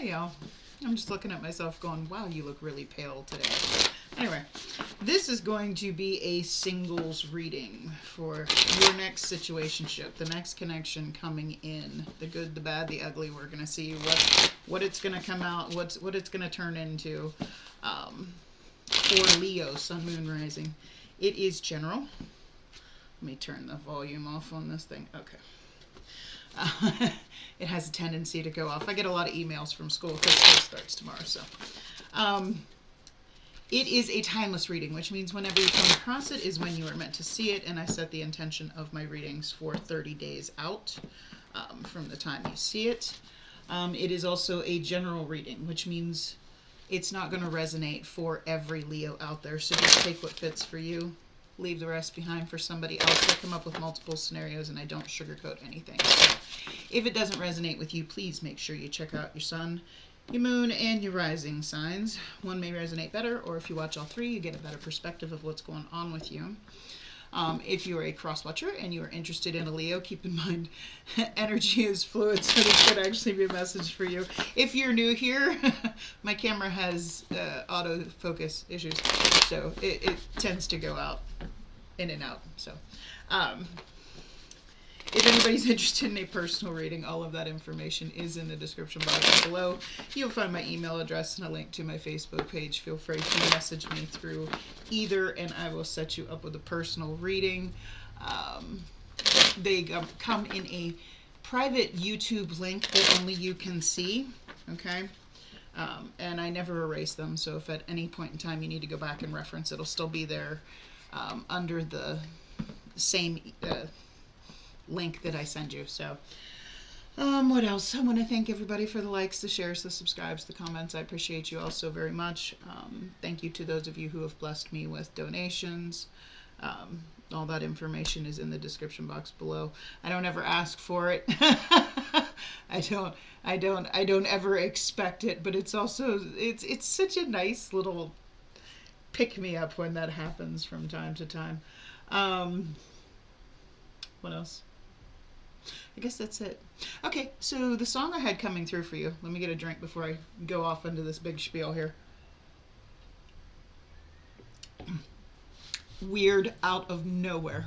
Hey, y'all. I'm just looking at myself going, wow, you look really pale today. Anyway, this is going to be a singles reading for your next situationship, the next connection coming in, the good, the bad, the ugly. We're going to see what it's going to come out, what it's going to turn into for Leo, Sun, Moon, Rising. It is general. Let me turn the volume off on this thing. Okay. It has a tendency to go off. I get a lot of emails from school because school starts tomorrow. So it is a timeless reading, which means whenever you come across it is when you are meant to see it. And I set the intention of my readings for 30 days out from the time you see it. It is also a general reading, which means it's not going to resonate for every Leo out there. So just take what fits for you. Leave the rest behind for somebody else. I come up with multiple scenarios and I don't sugarcoat anything. So if it doesn't resonate with you, please make sure you check out your sun, your moon, and your rising signs. One may resonate better, or if you watch all three, you get a better perspective of what's going on with you. If you're a cross-watcher and you are interested in a Leo, keep in mind energy is fluid, so this could actually be a message for you. If you're new here, my camera has autofocus issues, so it tends to go out, in and out. So if anybody's interested in a personal reading, all of that information is in the description box below. You'll find my email address and a link to my Facebook page. Feel free to message me through either, and I will set you up with a personal reading. They come in a private YouTube link that only you can see, okay? And I never erase them, so if at any point in time you need to go back and reference, it'll still be there under the same link that I send you. So what else? I want to thank everybody for the likes, the shares, the subscribes, the comments. I appreciate you all so very much. Thank you to those of you who have blessed me with donations. All that information is in the description box below. I don't ever ask for it. I don't ever expect it, but it's also it's such a nice little pick me up when that happens from time to time. What else? I guess that's it. Okay, so the song I had coming through for you. Let me get a drink before I go off into this big spiel here. Weird Out of Nowhere.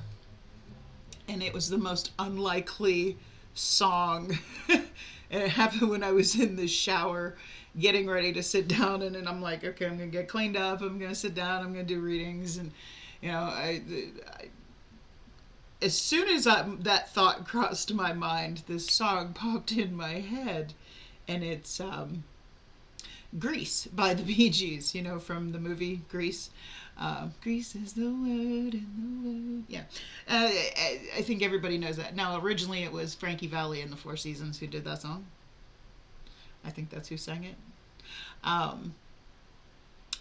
And it was the most unlikely song. And it happened when I was in the shower getting ready to sit down, and then I'm like, okay, I'm gonna get cleaned up, I'm gonna sit down, I'm gonna do readings. And you know, I as soon as that thought crossed my mind, this song popped in my head, and it's Grease by the Bee Gees, you know, from the movie Grease. Grease is the word in the word. Yeah. I think everybody knows that. Now, originally it was Frankie Valli and the Four Seasons who did that song. I think that's who sang it.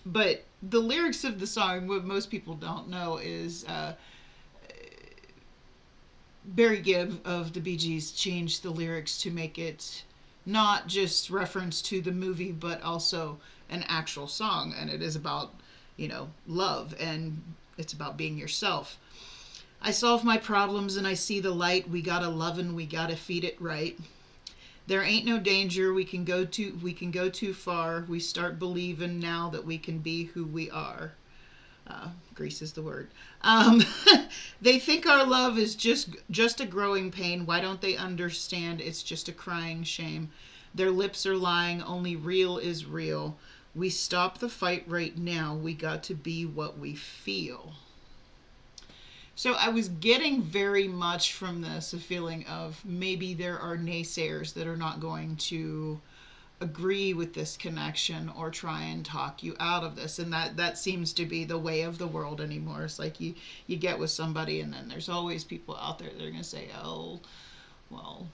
But the lyrics of the song, what most people don't know is Barry Gibb of the Bee Gees changed the lyrics to make it not just reference to the movie, but also an actual song. And it is about, you know, love, and it's about being yourself. I solve my problems and I see the light. We gotta love and we gotta feed it right. There ain't no danger. We can go too far. We start believing now that we can be who we are. Grease is the word. They think our love is just a growing pain. Why don't they understand it's just a crying shame? Their lips are lying. Only real is real. We stop the fight right now. We got to be what we feel. So I was getting very much from this a feeling of maybe there are naysayers that are not going to agree with this connection or try and talk you out of this. And that seems to be the way of the world anymore. It's like you get with somebody and then there's always people out there that are going to say, oh, well,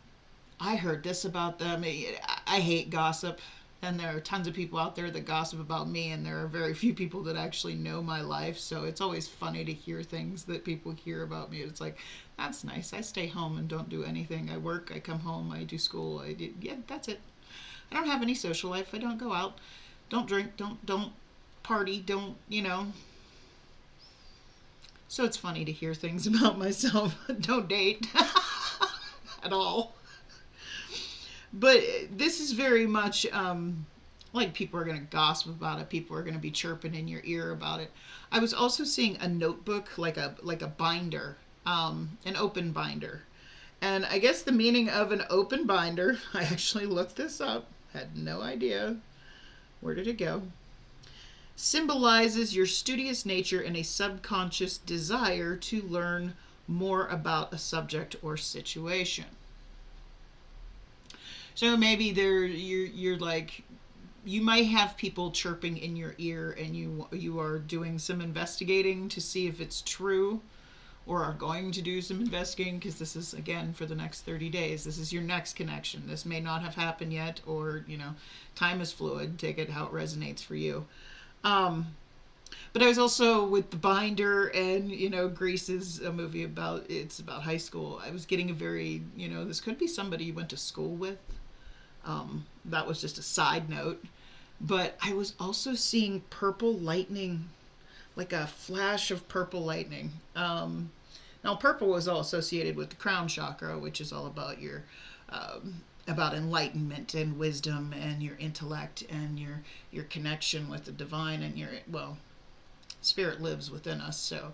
I heard this about them. I hate gossip. And there are tons of people out there that gossip about me, and there are very few people that actually know my life. So it's always funny to hear things that people hear about me. It's like, that's nice. I stay home and don't do anything. I work, I come home, I do school. Yeah, that's it. I don't have any social life. I don't go out. Don't drink. Don't party. Don't, you know. So it's funny to hear things about myself. Don't date at all. But this is very much like people are going to gossip about it. People are going to be chirping in your ear about it. I was also seeing a notebook, like a binder, an open binder. And I guess the meaning of an open binder, I actually looked this up, had no idea. Where did it go? Symbolizes your studious nature and a subconscious desire to learn more about a subject or situation. So maybe you're like, you might have people chirping in your ear, and you are doing some investigating to see if it's true, or are going to do some investigating, because this is, again, for the next 30 days. This is your next connection. This may not have happened yet, or, time is fluid. Take it how it resonates for you. But I was also with the binder, and Grease is a movie about high school. I was getting a very, this could be somebody you went to school with. That was just a side note. But I was also seeing purple lightning, like a flash of purple lightning. Now, purple was all associated with the crown chakra, which is all about your about enlightenment and wisdom and your intellect and your connection with the divine, and spirit lives within us. So,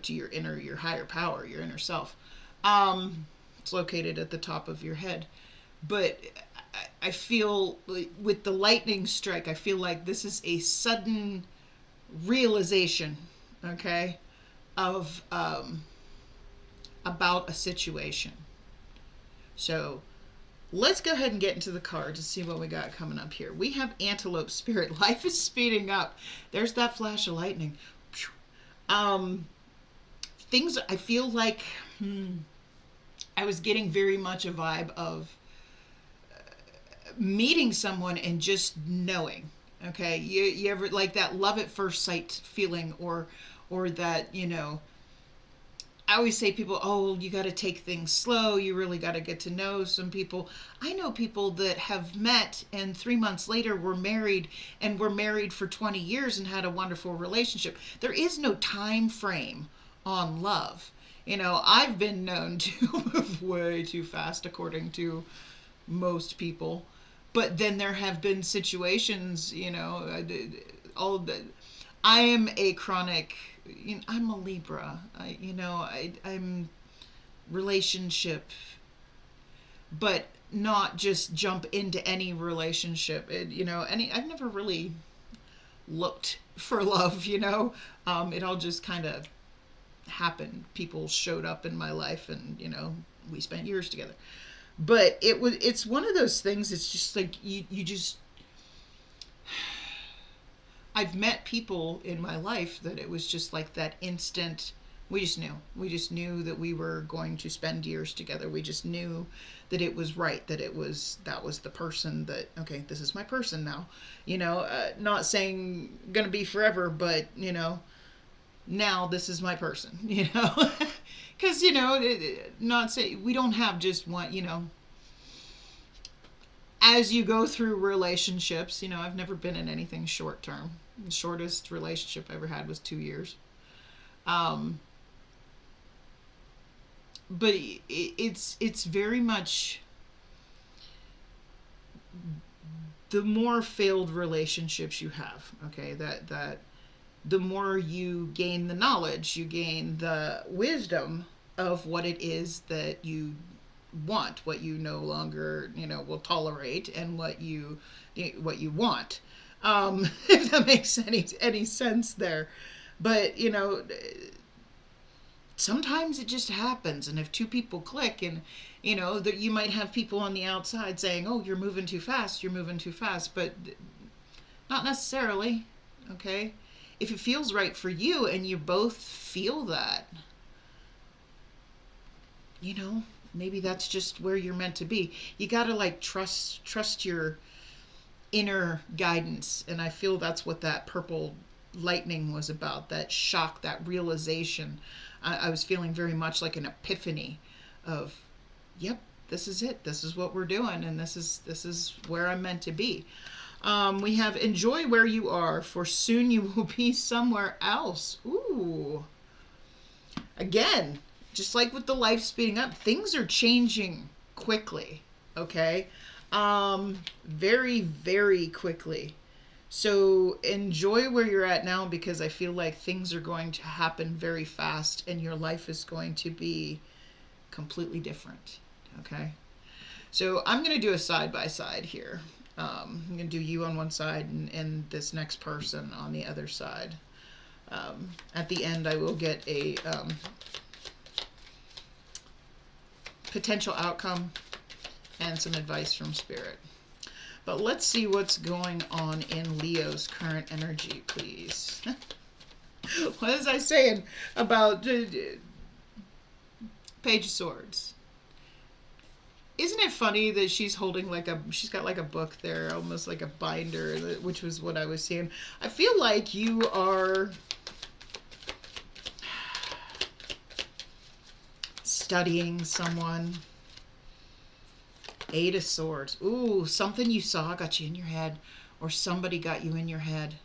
to your higher power, your inner self. It's located at the top of your head. But I feel with the lightning strike, I feel like this is a sudden realization, okay, of about a situation. So let's go ahead and get into the cards to see what we got coming up here. We have Antelope Spirit. Life is speeding up. There's that flash of lightning. Things, I feel like I was getting very much a vibe of meeting someone and just knowing. Okay, you ever like that love at first sight feeling, or that, I always say people, oh, you got to take things slow. You really got to get to know some people. I know people that have met and 3 months later were married, and were married for 20 years and had a wonderful relationship. There is no time frame on love. I've been known to move way too fast according to most people. But then there have been situations, I am a chronic, I'm a Libra, I'm relationship, but not just jump into any relationship. I've never really looked for love, it all just kind of happened. People showed up in my life, and, we spent years together. But it's one of those things. It's just like you just, I've met people in my life that it was just like that instant. We just knew that we were going to spend years together. We just knew that it was right, that was the person that, okay, this is my person now. Not saying gonna be forever, but now this is my person. Because, not say, we don't have just one, as you go through relationships, I've never been in anything short term. The shortest relationship I ever had was 2 years. But it's very much, the more failed relationships you have, okay, that the more you gain the knowledge, you gain the wisdom of what it is that you want, what you no longer, will tolerate, and what you want. If that makes any sense there. But, sometimes it just happens. And if two people click, and, that you might have people on the outside saying, oh, you're moving too fast, but not necessarily, okay? If it feels right for you and you both feel that, maybe that's just where you're meant to be. You gotta trust your inner guidance. And I feel that's what that purple lightning was about, that shock, that realization. I was feeling very much like an epiphany of, yep, this is it. This is what we're doing, and this is where I'm meant to be. We have enjoy where you are, for soon you will be somewhere else. Ooh. Again, just like with the life speeding up, things are changing quickly, okay? Very, very quickly. So enjoy where you're at now, because I feel like things are going to happen very fast and your life is going to be completely different. Okay. So I'm going to do a side by side here. I'm going to do you on one side and this next person on the other side. At the end, I will get a potential outcome and some advice from Spirit. But let's see what's going on in Leo's current energy, please. What was I saying about Page of Swords? Isn't it funny that she's holding she's got like a book there, almost like a binder, which was what I was seeing. I feel like you are studying someone. Eight of Swords. Ooh, something you saw got you in your head, or somebody got you in your head.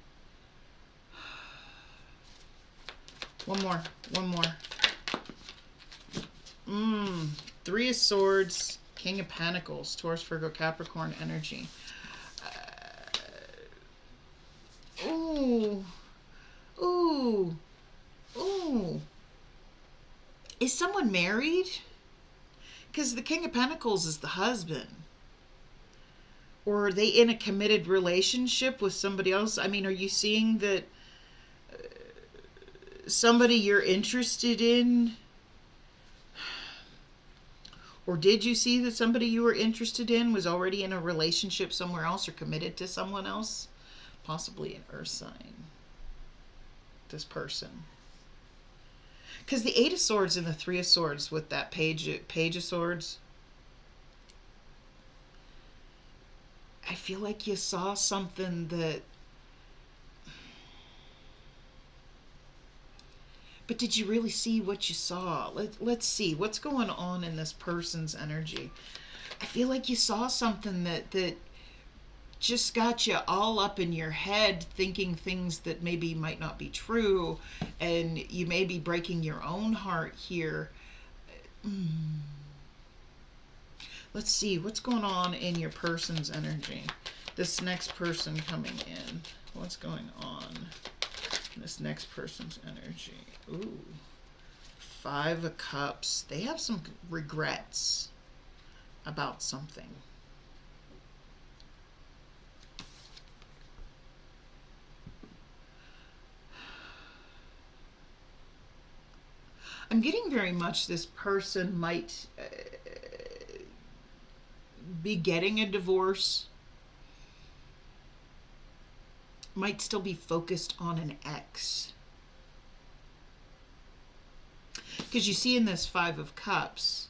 One more. Three of Swords, King of Pentacles, Taurus, Virgo, Capricorn energy. Ooh. Is someone married? Because the King of Pentacles is the husband. Or are they in a committed relationship with somebody else? I mean, are you seeing that somebody you're interested in? Or did you see that somebody you were interested in was already in a relationship somewhere else or committed to someone else? Possibly an earth sign. This person. Because the Eight of Swords and the Three of Swords with that Page of Swords, I feel like you saw something that... But did you really see what you saw? Let's see. What's going on in this person's energy? I feel like you saw something that just got you all up in your head thinking things that maybe might not be true, and you may be breaking your own heart here. Let's see what's going on in your person's energy. This next person coming in, what's going on in this next person's energy? Ooh, Five of Cups. They have some regrets about something. I'm getting very much this person might be getting a divorce, might still be focused on an ex. Because you see in this Five of Cups,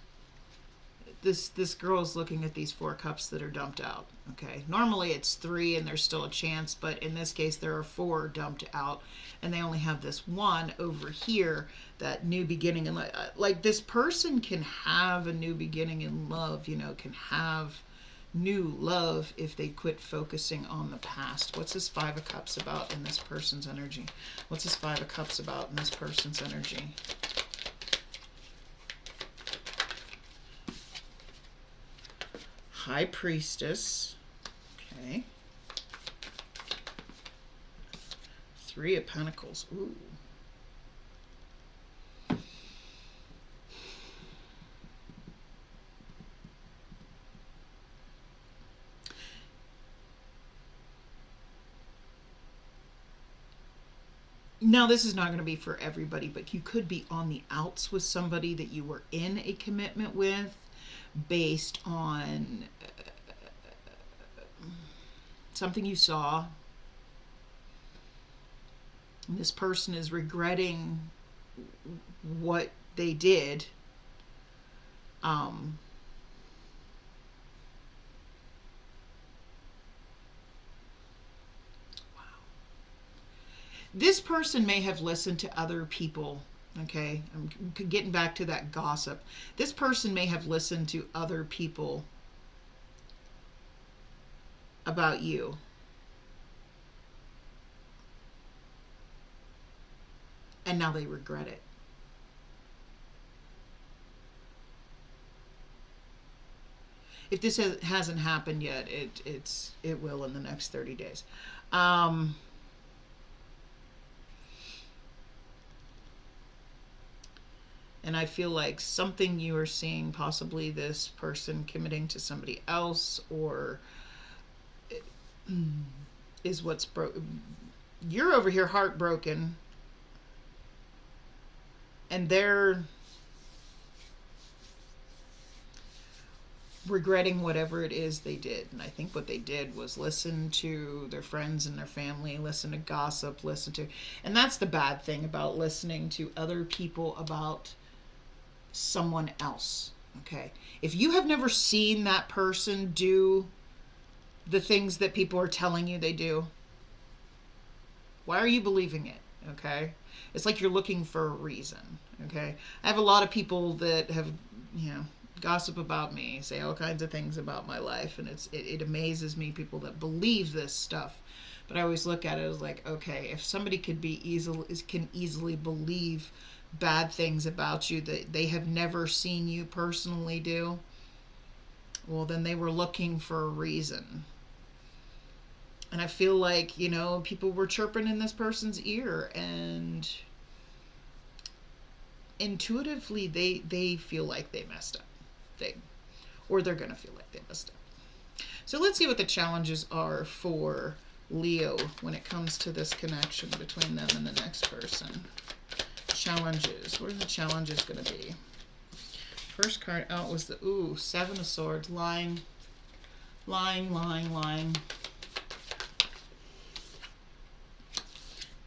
this girl is looking at these four cups that are dumped out. Okay, normally it's three and there's still a chance, but in this case there are four dumped out, and they only have this one over here, that new beginning. And like this person can have a new beginning in love, you know, can have new love if they quit focusing on the past. What's this Five of Cups about in this person's energy? What's this Five of Cups about in this person's energy? High Priestess. Okay. Three of Pentacles. Ooh. Now, this is not going to be for everybody, but you could be on the outs with somebody that you were in a commitment with based on something you saw. And this person is regretting what they did. Wow. This person may have listened to other people. Okay, I'm getting back to that gossip. This person may have listened to other people about you. And now they regret it. if this hasn't happened yet, it will in the next 30 days. And I feel like something you are seeing, possibly this person committing to somebody else, or is what's broken. You're over here heartbroken, and they're regretting whatever it is they did. And I think what they did was listen to their friends and their family, listen to gossip, and that's the bad thing about listening to other people about someone else. Okay, if you have never seen that person do the things that people are telling you they do, why are you believing it? Okay, it's like you're looking for a reason. Okay, I have a lot of people that have, gossip about me, say all kinds of things about my life, and it amazes me, people that believe this stuff. But I always look at it as like, okay, if somebody can easily believe bad things about you that they have never seen you personally do, well, then they were looking for a reason. And I feel like, people were chirping in this person's ear, and intuitively they feel like they messed up. Or they're going to feel like they messed up. So let's see what the challenges are for Leo when it comes to this connection between them and the next person. Challenges. What are the challenges going to be? First card out was the Seven of Swords. Lying.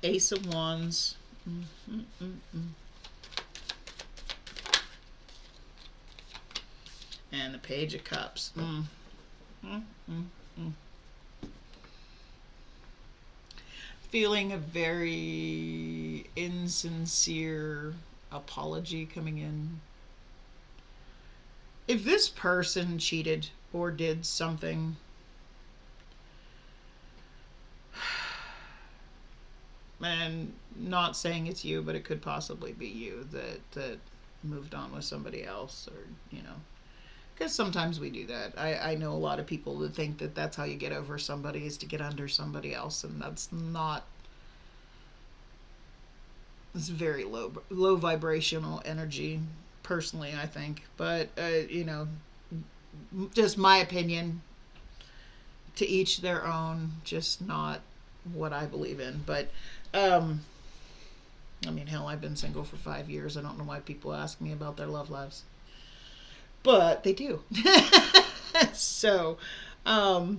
Ace of Wands. And the Page of Cups. Feeling a very insincere apology coming in. If this person cheated or did something, and not saying it's you, but it could possibly be you that moved on with somebody else, or because sometimes we do that. I know a lot of people that think that that's how you get over somebody, is to get under somebody else, and that's not. It's very low vibrational energy, personally, I think. But just my opinion. To each their own. Just not what I believe in. But hell, I've been single for 5 years. I don't know why people ask me about their love lives. But they do. So, the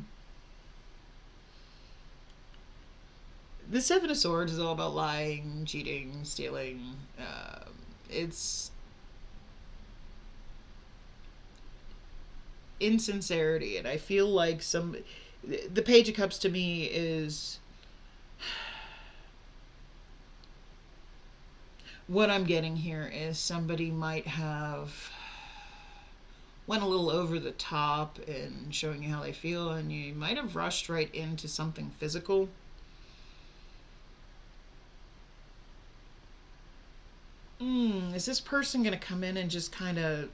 Seven of Swords is all about lying, cheating, stealing. It's insincerity. And I feel like the Page of Cups to me is, what I'm getting here is somebody might have went a little over the top in showing you how they feel, and you might have rushed right into something physical. Is this person going to come in and just kind of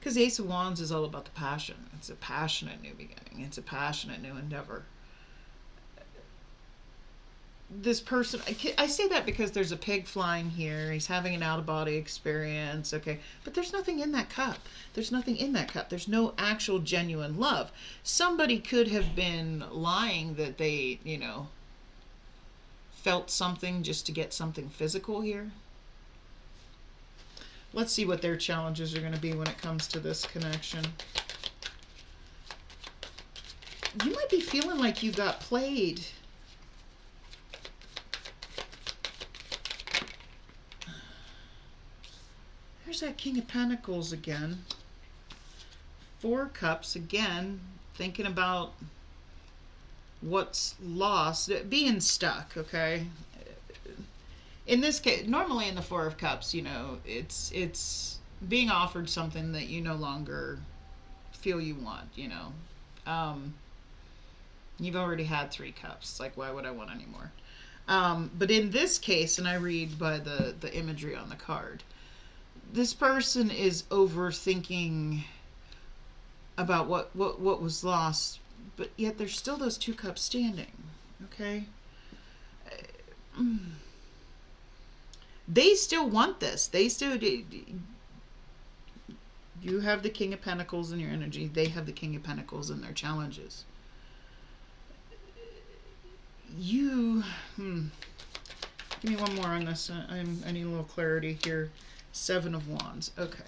because the Ace of Wands is all about the passion. It's a passionate new beginning. It's a passionate new endeavor. This person, I say that because there's a pig flying here. He's having an out-of-body experience, okay? But there's nothing in that cup. There's nothing in that cup. There's no actual genuine love. Somebody could have been lying that they, felt something just to get something physical here. Let's see what their challenges are going to be when it comes to this connection. You might be feeling like you got played. There's that King of Pentacles again. Four Cups again, thinking about what's lost, being stuck, okay? In this case, normally in the Four of Cups, it's being offered something that you no longer feel you want, You've already had 3 cups. Like, why would I want any more? But in this case, and I read by the imagery on the card, This person is overthinking about what was lost, but yet there's still those two cups standing. Okay? They still want this. They still. You have the King of Pentacles in your energy. They have the King of Pentacles in their challenges. You. Give me one more on this. I need a little clarity here. Seven of Wands. Okay.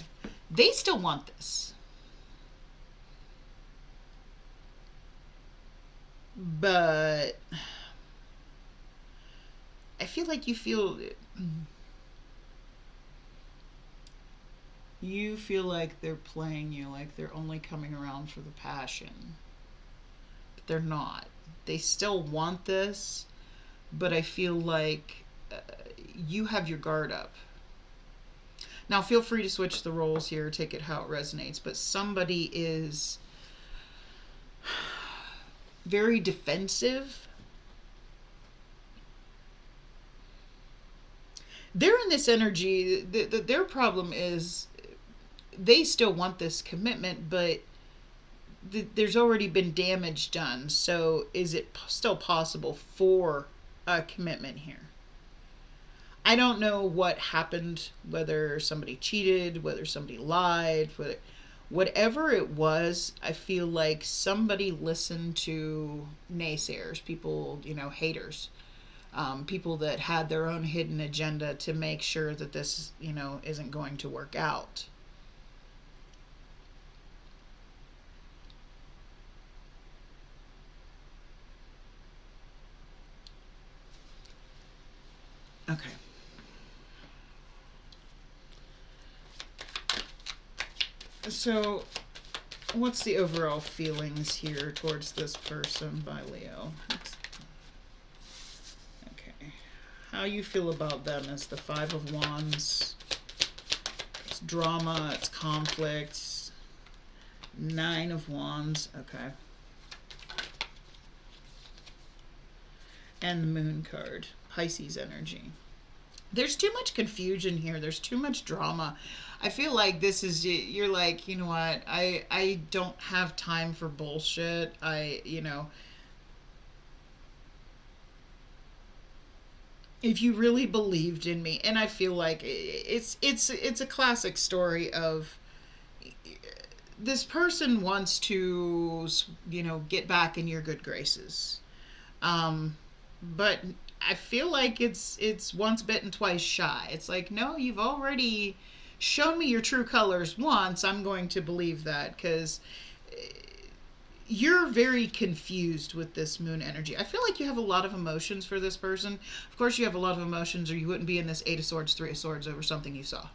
They still want this. But I feel like you feel like they're playing you, like they're only coming around for the passion. But they're not. They still want this, but I feel like you have your guard up. Now, feel free to switch the roles here, take it how it resonates, but somebody is very defensive. They're in this energy. Their problem is they still want this commitment, but there's already been damage done. So is it still possible for a commitment here? I don't know what happened, whether somebody cheated, whether somebody lied, whatever it was. I feel like somebody listened to naysayers, people, haters, people that had their own hidden agenda to make sure that this, isn't going to work out. Okay. So, what's the overall feelings here towards this person by Leo? Okay. How you feel about them is the Five of Wands. It's drama, it's conflict. Nine of Wands. Okay. And the Moon card. Pisces energy. There's too much confusion here. There's too much drama. I feel like this is, you're like, you know what? I don't have time for bullshit. If you really believed in me, and I feel like it's a classic story of this person wants to, get back in your good graces. But I feel like it's once bitten, twice shy. It's like, no, you've already shown me your true colors once. I'm going to believe that because you're very confused with this moon energy. I feel like you have a lot of emotions for this person. Of course, you have a lot of emotions, or you wouldn't be in this Eight of Swords, Three of Swords over something you saw.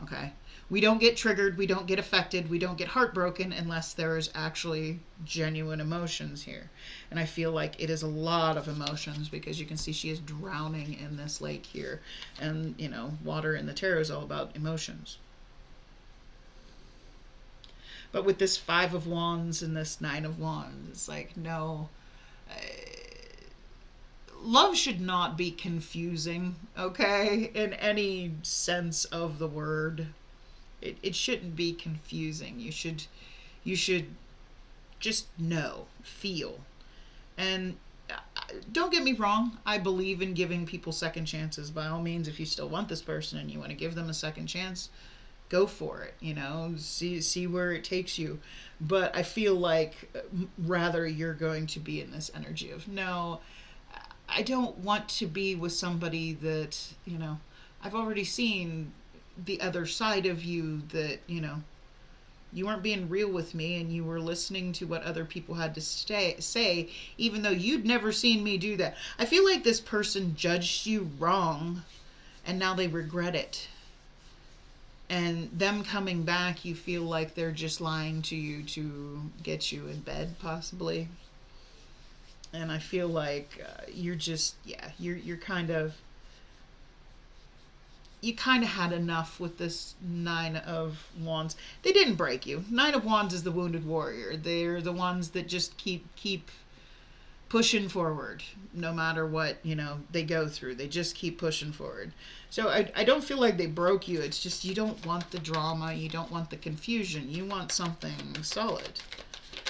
Okay? We don't get triggered, we don't get affected, we don't get heartbroken unless there is actually genuine emotions here. And I feel like it is a lot of emotions because you can see she is drowning in this lake here. And, water in the tarot is all about emotions. But with this Five of Wands and this Nine of Wands, it's like, no. Love should not be confusing, okay? In any sense of the word. It shouldn't be confusing. You should just know, feel. And don't get me wrong, I believe in giving people second chances. By all means, if you still want this person and you want to give them a second chance, go for it, see where it takes you. But I feel like rather you're going to be in this energy of, no, I don't want to be with somebody that, I've already seen the other side of you, that you weren't being real with me and you were listening to what other people had to say, even though you'd never seen me do that. I feel like this person judged you wrong and now they regret it, and them coming back, you feel like they're just lying to you to get you in bed, possibly. And I feel like you're kind of, you kind of had enough with this Nine of Wands. They didn't break you. Nine of Wands is the wounded warrior. They're the ones that just keep pushing forward no matter what, they go through. They just keep pushing forward. So I don't feel like they broke you. It's just you don't want the drama. You don't want the confusion. You want something solid.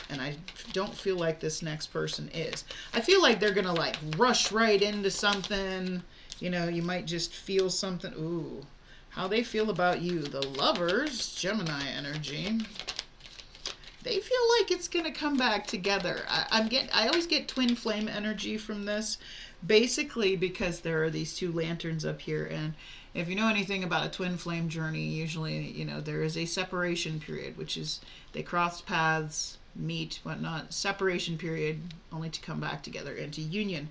And I don't feel like this next person is. I feel like they're going to like rush right into something. You might just feel something. Ooh, how they feel about you. The Lovers, Gemini energy. They feel like it's going to come back together. I always get twin flame energy from this, basically because there are these two lanterns up here. And if you know anything about a twin flame journey, usually, there is a separation period, which is they cross paths, meet, whatnot, separation period, only to come back together into union.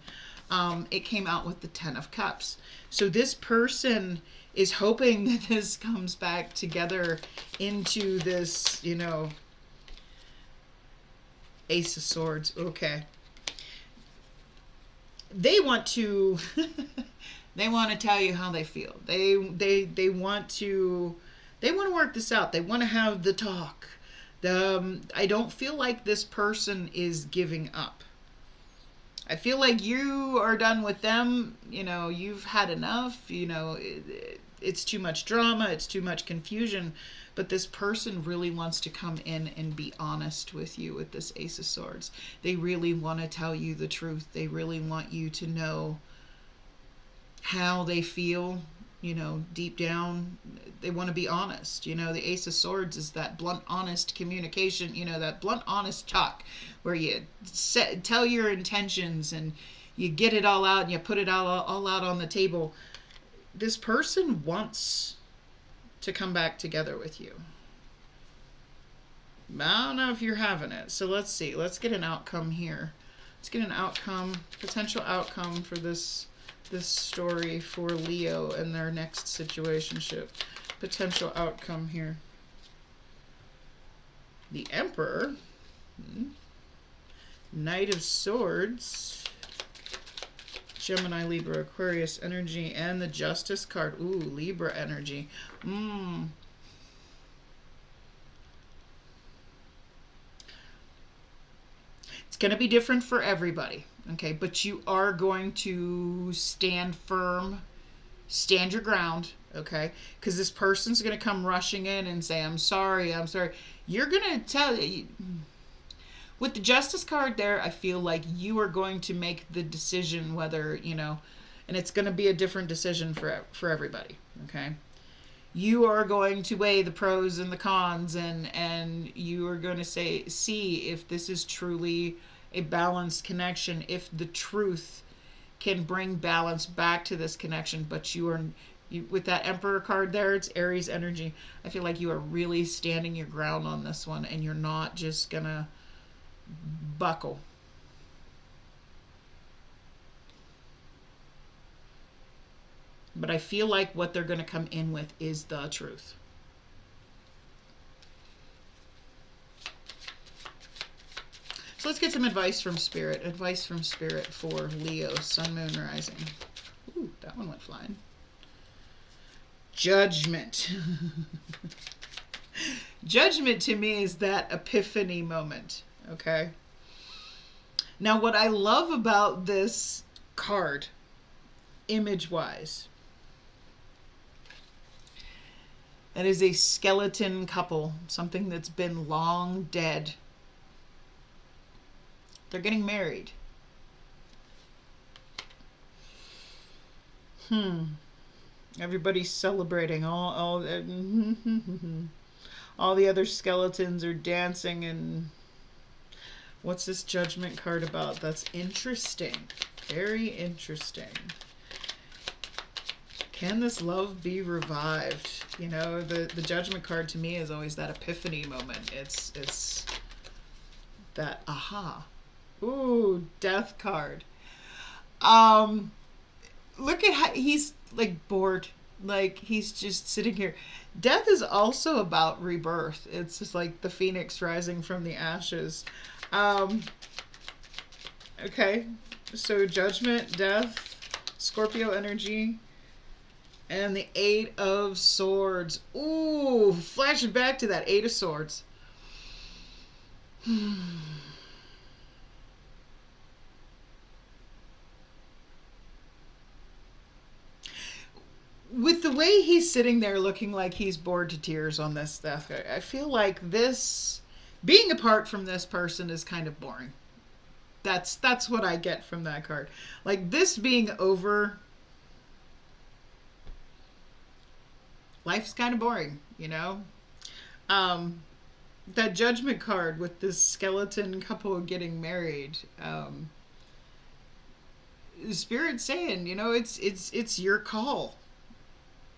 It came out with the 10 of Cups. So this person is hoping that this comes back together into this, Ace of Swords. Okay. They want to they want to tell you how they feel. They want to work this out. They want to have the talk. I don't feel like this person is giving up. I feel like you are done with them. You've had enough. It's too much drama. It's too much confusion. But this person really wants to come in and be honest with you with this Ace of Swords. They really want to tell you the truth. They really want you to know how they feel, deep down. They want to be honest. The Ace of Swords is that blunt, honest communication, that blunt, honest talk where you tell your intentions and you get it all out and you put it all out on the table. This person wants to come back together with you. I don't know if you're having it. So let's see. Let's get an outcome here. Let's get an outcome, potential outcome for this story for Leo and their next situationship. Potential outcome here. The Emperor. Knight of Swords. Gemini, Libra, Aquarius energy, and the Justice card. Ooh, Libra energy. It's going to be different for everybody, okay? But you are going to stand firm, stand your ground, okay? Because this person's going to come rushing in and say, I'm sorry, I'm sorry. You're going to tell... With the Justice card there, I feel like you are going to make the decision whether, and it's going to be a different decision for everybody, okay? You are going to weigh the pros and the cons, and you are going to see if this is truly a balanced connection, if the truth can bring balance back to this connection. But with that Emperor card there, it's Aries energy. I feel like you are really standing your ground on this one, and you're not just going to buckle. But I feel like what they're going to come in with is the truth. So let's get some advice from Spirit. Advice from Spirit for Leo, Sun, Moon, Rising. Ooh, that one went flying. Judgment. Judgment to me is that epiphany moment. Okay. Now, what I love about this card, image-wise, that is a skeleton couple, something that's been long dead. They're getting married. Everybody's celebrating. All the other skeletons are dancing and... What's this Judgment card about? That's interesting. Very interesting. Can this love be revived? The Judgment card to me is always that epiphany moment. It's that aha. Ooh, Death card. Look at how he's like bored. Like he's just sitting here. Death is also about rebirth. It's just like the phoenix rising from the ashes. Okay, so Judgment, Death, Scorpio energy, and the 8 of Swords. Ooh, flashing back to that 8 of Swords. with the way he's sitting there looking like he's bored to tears on this stuff, I feel like this being apart from this person is kind of boring. That's what I get from that card. Like, this being over, life's kind of boring, you know? That Judgment card with this skeleton couple getting married, Spirit saying, you know, it's your call.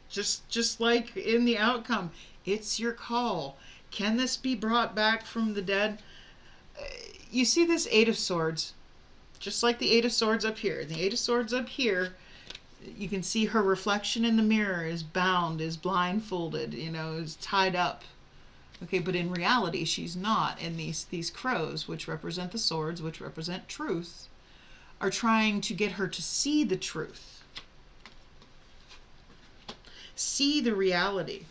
Just like in the outcome, it's your call. Can this be brought back from the dead? You see this Eight of Swords, just like the Eight of Swords up here. The Eight of Swords up here, you can see her reflection in the mirror is bound, is blindfolded, you know, is tied up. Okay, but in reality, she's not. And these crows, which represent the swords, which represent truth, are trying to get her to see the truth. See the reality.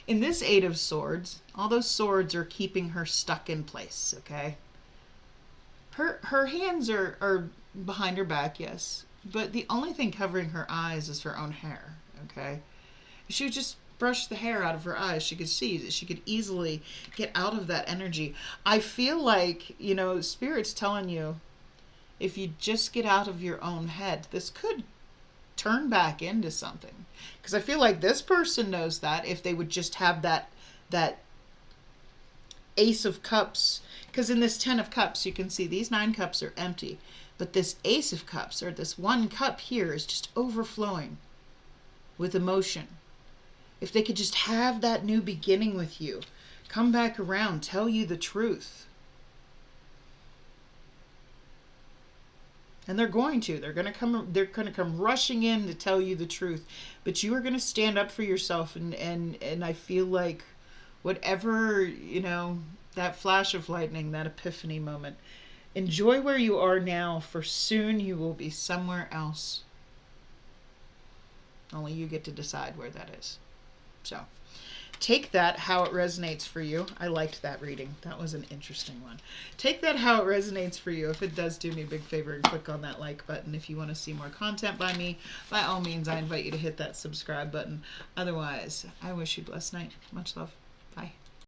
In this Eight of Swords, all those swords are keeping her stuck in place, okay? Her hands are behind her back, yes. But the only thing covering her eyes is her own hair, okay? If she would just brush the hair out of her eyes, she could see that she could easily get out of that energy. I feel like, you know, Spirit's telling you, if you just get out of your own head, this could turn back into something. Because I feel like this person knows that if they would just have that Ace of Cups. Because in this 10 of Cups, you can see these 9 cups are empty. But this Ace of Cups, or this 1 cup here, is just overflowing with emotion. If they could just have that new beginning with you, come back around, tell you the truth. And they're going to. They're going to come rushing in to tell you the truth. But you are going to stand up for yourself, and I feel like whatever, you know, that flash of lightning, that epiphany moment, enjoy where you are now, for soon you will be somewhere else. Only you get to decide where that is. So, take that how it resonates for you. I liked that reading. That was an interesting one. Take that how it resonates for you. If it does, do me a big favor and click on that like button. If you want to see more content by me, by all means, I invite you to hit that subscribe button. Otherwise, I wish you a blessed night. Much love. Bye.